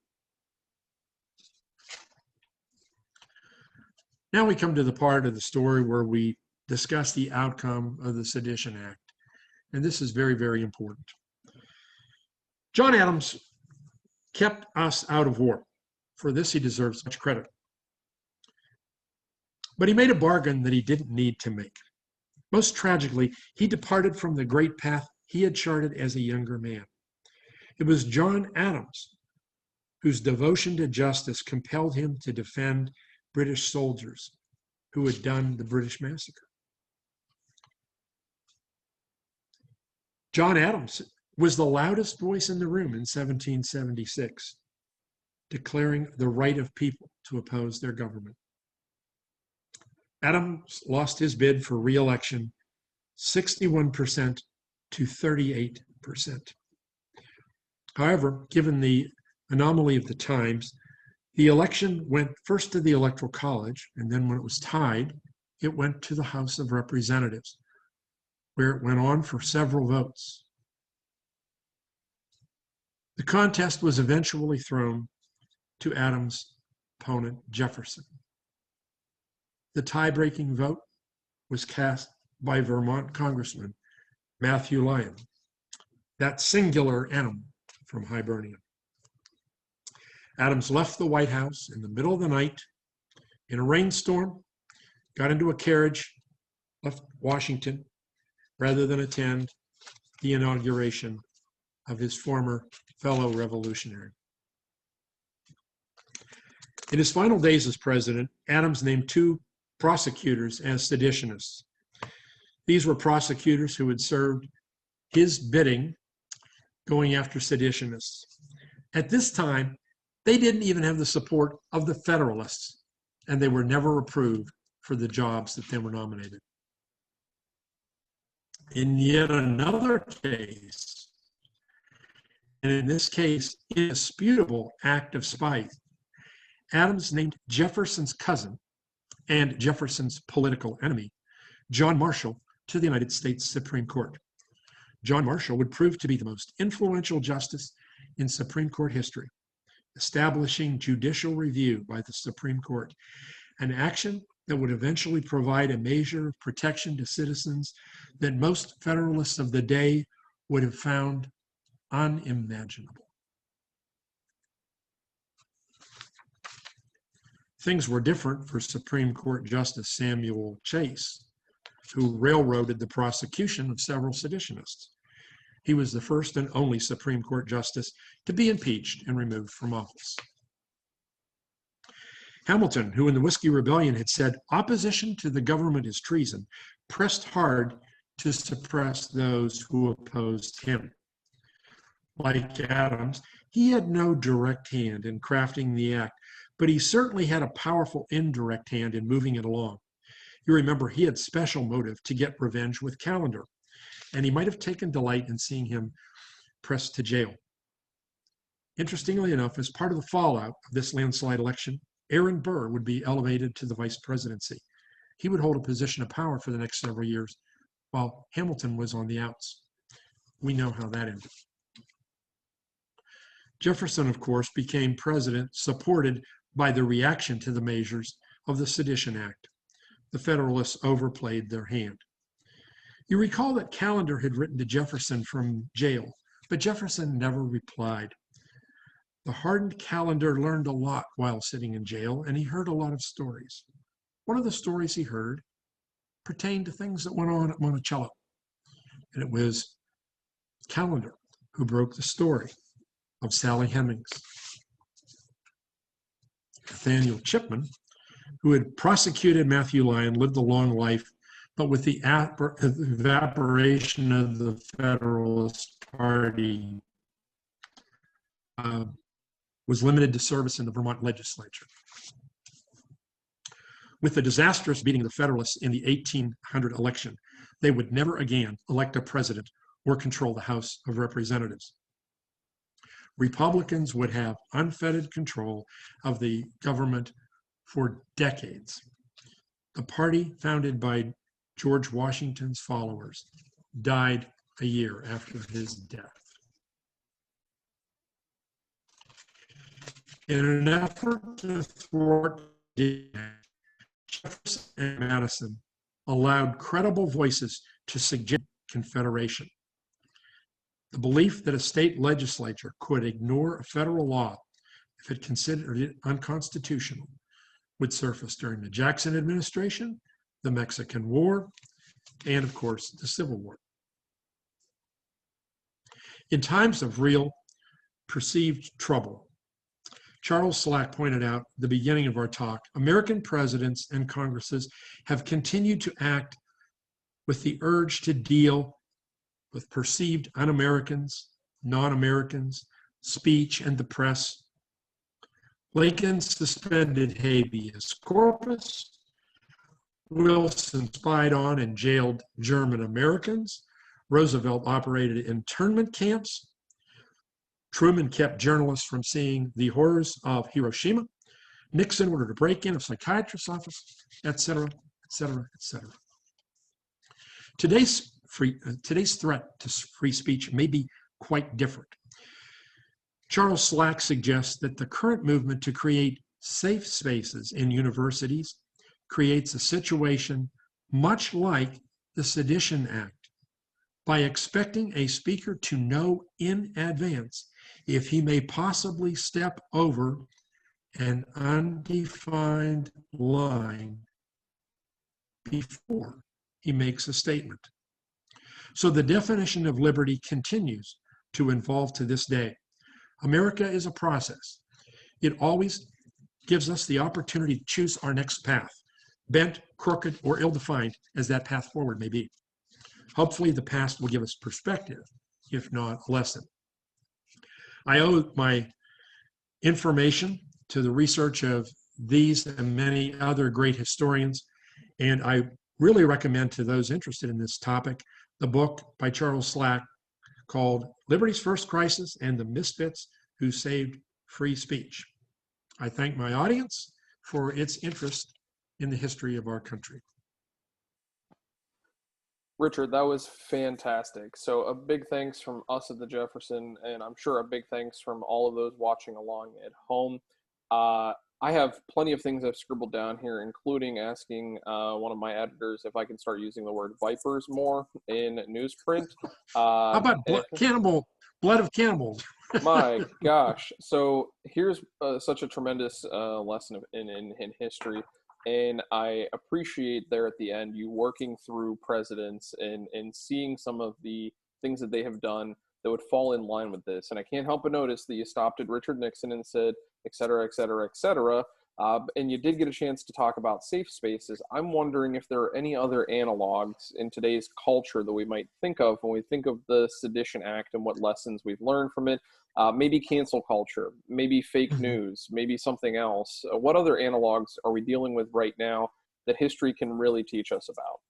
Now we come to the part of the story where we discuss the outcome of the Sedition Act. And this is very, very important. John Adams kept us out of war. For this, he deserves much credit. But he made a bargain that he didn't need to make. Most tragically, he departed from the great path he had charted as a younger man. It was John Adams whose devotion to justice compelled him to defend British soldiers who had done the British massacre. John Adams was the loudest voice in the room in 1776, declaring the right of people to oppose their government. Adams lost his bid for re-election 61% to 38%. However, given the anomaly of the times, the election went first to the Electoral College, and then when it was tied, it went to the House of Representatives, where it went on for several votes. The contest was eventually thrown to Adams' opponent, Jefferson. The tie-breaking vote was cast by Vermont Congressman Matthew Lyon, that singular animal from Hibernia. Adams left the White House in the middle of the night in a rainstorm, got into a carriage, left Washington, rather than attend the inauguration of his former fellow revolutionary. In his final days as president, Adams named two prosecutors as seditionists. These were prosecutors who had served his bidding going after seditionists. At this time, they didn't even have the support of the Federalists, and they were never approved for the jobs that they were nominated. In yet another case, and in this case, indisputable act of spite, Adams named Jefferson's cousin and Jefferson's political enemy, John Marshall, to the United States Supreme Court. John Marshall would prove to be the most influential justice in Supreme Court history, establishing judicial review by the Supreme Court, an action that would eventually provide a measure of protection to citizens that most Federalists of the day would have found unimaginable. Things were different for Supreme Court Justice Samuel Chase, who railroaded the prosecution of several seditionists. He was the first and only Supreme Court justice to be impeached and removed from office. Hamilton, who in the Whiskey Rebellion had said opposition to the government is treason, pressed hard to suppress those who opposed him. Like Adams, he had no direct hand in crafting the act, but he certainly had a powerful indirect hand in moving it along. You remember he had special motive to get revenge with Callender, and he might have taken delight in seeing him pressed to jail. Interestingly enough, as part of the fallout of this landslide election, Aaron Burr would be elevated to the vice presidency. He would hold a position of power for the next several years, while Hamilton was on the outs. We know how that ended. Jefferson, of course, became president supported by the reaction to the measures of the Sedition Act. The Federalists overplayed their hand. You recall that Callender had written to Jefferson from jail, but Jefferson never replied. The hardened Callender learned a lot while sitting in jail, and he heard a lot of stories. One of the stories he heard pertained to things that went on at Monticello, and it was Callender who broke the story of Sally Hemings. Nathaniel Chipman, who had prosecuted Matthew Lyon, lived a long life, but with the evaporation of the Federalist Party, was limited to service in the Vermont legislature. With the disastrous beating of the Federalists in the 1800 election, they would never again elect a president or control the House of Representatives. Republicans would have unfettered control of the government for decades. The party founded by George Washington's followers died a year after his death. In an effort to thwart Jefferson and Madison allowed credible voices to suggest confederation. The belief that a state legislature could ignore a federal law if it considered it unconstitutional would surface during the Jackson administration, the Mexican War, and of course, the Civil War. In times of real perceived trouble, Charles Slack pointed out at the beginning of our talk, American presidents and Congresses have continued to act with the urge to deal with perceived un-Americans, non-Americans, speech, and the press. Lincoln suspended habeas corpus. Wilson spied on and jailed German Americans. Roosevelt operated internment camps. Truman kept journalists from seeing the horrors of Hiroshima. Nixon ordered a break-in of psychiatrist's office, etc., etc., etc. Today's threat to free speech may be quite different. Charles Slack suggests that the current movement to create safe spaces in universities creates a situation much like the Sedition Act by expecting a speaker to know in advance if he may possibly step over an undefined line before he makes a statement. So the definition of liberty continues to evolve to this day. America is a process. It always gives us the opportunity to choose our next path, bent, crooked, or ill-defined as that path forward may be. Hopefully the past will give us perspective, if not a lesson. I owe my information to the research of these and many other great historians, and I really recommend to those interested in this topic the book by Charles Slack called Liberty's First Crisis and the Misfits Who Saved Free Speech. I thank my audience for its interest in the history of our country.
Richard, that was fantastic. So a big thanks from us at the Jefferson, and I'm sure a big thanks from all of those watching along at home. I have plenty of things I've scribbled down here, including asking one of my editors if I can start using the word vipers more in newsprint.
How about blood of cannibals?
My gosh. So here's such a tremendous lesson in history. And I appreciate there at the end, you working through presidents and seeing some of the things that they have done that would fall in line with this. And I can't help but notice that you stopped at Richard Nixon and said, et cetera, et cetera, et cetera. And you did get a chance to talk about safe spaces. I'm wondering if there are any other analogs in today's culture that we might think of when we think of the Sedition Act and what lessons we've learned from it. Maybe cancel culture, maybe fake news, maybe something else. What other analogs are we dealing with right now that history can really teach us about?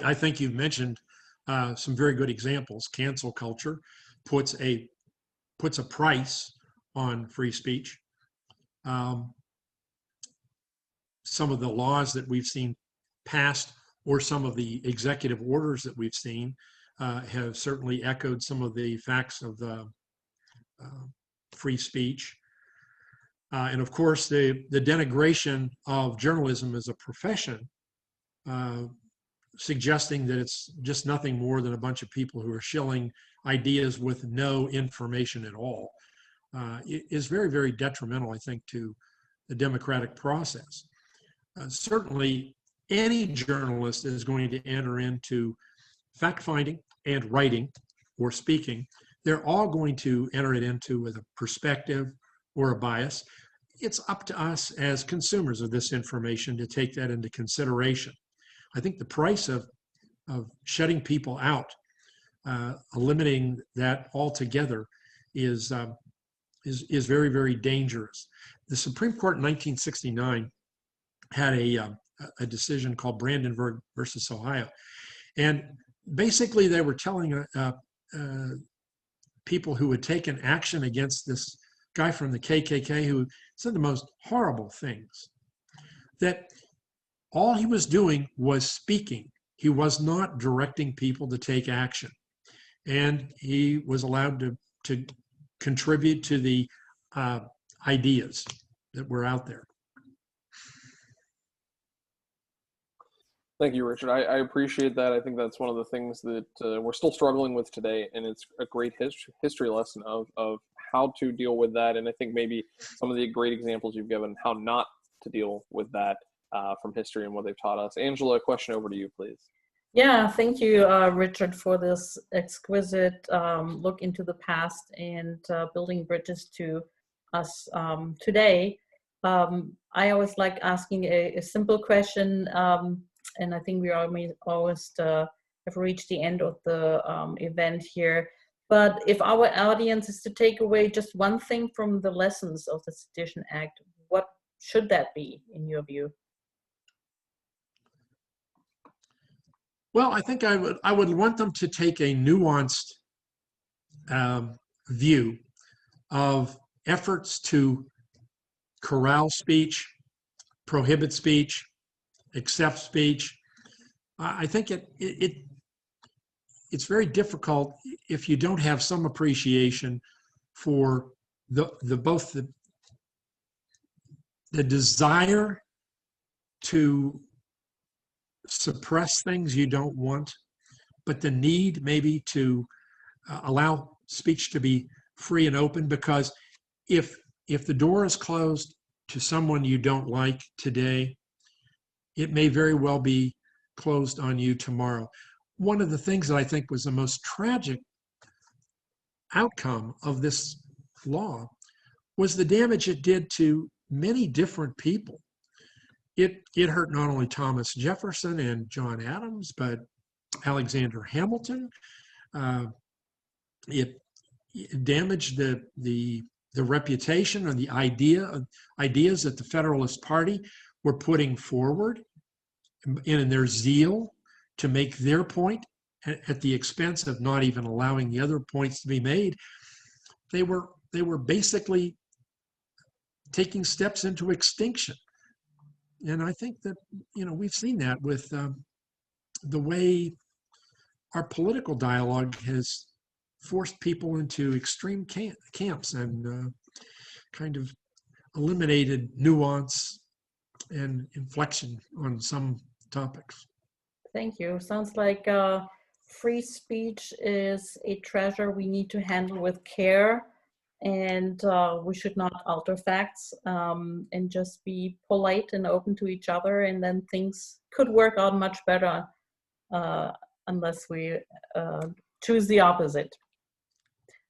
I think you've mentioned some very good examples. Cancel culture puts a price on free speech. Some of the laws that we've seen passed or some of the executive orders that we've seen have certainly echoed some of the facts of free speech. And of course, the denigration of journalism as a profession, suggesting that it's just nothing more than a bunch of people who are shilling ideas with no information at all, is very, very detrimental, I think, to the democratic process. Certainly, any journalist is going to enter into fact-finding and writing or speaking. They're all going to enter it into with a perspective or a bias. It's up to us as consumers of this information to take that into consideration. I think the price of shutting people out, eliminating that altogether, is very, very dangerous. The Supreme Court in 1969 had a decision called Brandenburg versus Ohio, and basically they were telling people who had taken action against this guy from the KKK who said the most horrible things, that all he was doing was speaking. He was not directing people to take action. And he was allowed to contribute to the ideas that were out there.
Thank you, Richard. I appreciate that. I think that's one of the things that we're still struggling with today, and it's a great history lesson of how to deal with that. And I think maybe some of the great examples you've given how not to deal with that from history and what they've taught us. Angela, a question over to you, please.
Yeah, thank you, Richard, for this exquisite look into the past and building bridges to us today. I always like asking a simple question, and I think we almost have reached the end of the event here. But if our audience is to take away just one thing from the lessons of the Sedition Act, what should that be, in your view?
Well, I think I would want them to take a nuanced view of efforts to corral speech, prohibit speech, accept speech. I think it's very difficult if you don't have some appreciation for both the desire to suppress things you don't want, but the need maybe to allow speech to be free and open, because if the door is closed to someone you don't like today, it may very well be closed on you tomorrow. One of the things that I think was the most tragic outcome of this law was the damage it did to many different people. It hurt not only Thomas Jefferson and John Adams, but Alexander Hamilton. It damaged the reputation or the ideas that the Federalist Party were putting forward in their zeal to make their point at the expense of not even allowing the other points to be made. They were basically taking steps into extinction. And I think that, we've seen that with the way our political dialogue has forced people into extreme camps and kind of eliminated nuance and inflection on some topics.
Thank you. Sounds like free speech is a treasure we need to handle with care, and we should not alter facts and just be polite and open to each other, and then things could work out much better unless we choose the opposite.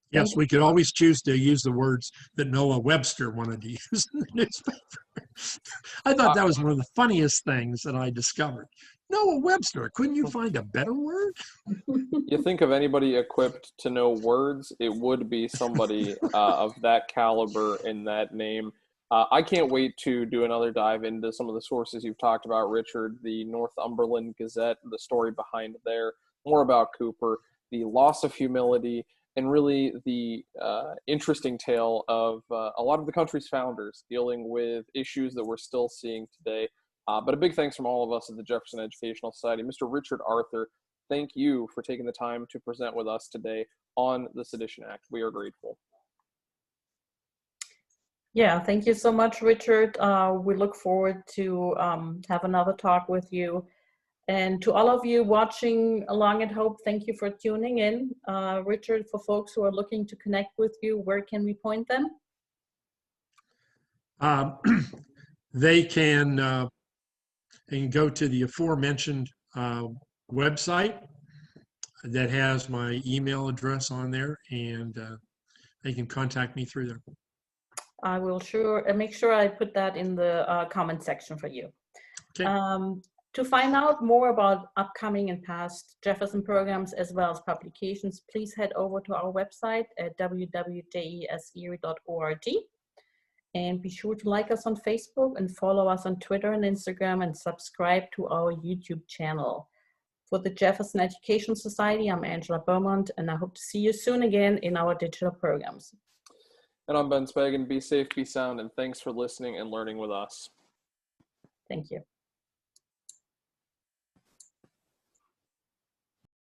Yes, we could always choose to use the words that Noah Webster wanted to use in the newspaper. I thought that was one of the funniest things that I discovered. Noah Webster, couldn't you find a better word?
You think of anybody equipped to know words, it would be somebody of that caliber in that name. I can't wait to do another dive into some of the sources you've talked about, Richard, the Northumberland Gazette, the story behind there, more about Cooper, the loss of humility, and really the interesting tale of a lot of the country's founders dealing with issues that we're still seeing today. But a big thanks from all of us at the Jefferson Educational Society. Mr. Richard Arthur, thank you for taking the time to present with us today on the Sedition Act. We are grateful.
Yeah, thank you so much, Richard. We look forward to have another talk with you. And to all of you watching along at Hope, thank you for tuning in. Richard, for folks who are looking to connect with you, where can we point them?
They can go to the aforementioned website that has my email address on there, and they can contact me through there.
I will make sure I put that in the comment section for you.
Okay.
To find out more about upcoming and past Jefferson programs as well as publications, please head over to our website at www.jeseri.org. And be sure to like us on Facebook and follow us on Twitter and Instagram, and subscribe to our YouTube channel. For the Jefferson Education Society, I'm Angela Beaumont, and I hope to see you soon again in our digital programs.
And I'm Ben Spagan. Be safe, be sound, and thanks for listening and learning with us.
Thank you.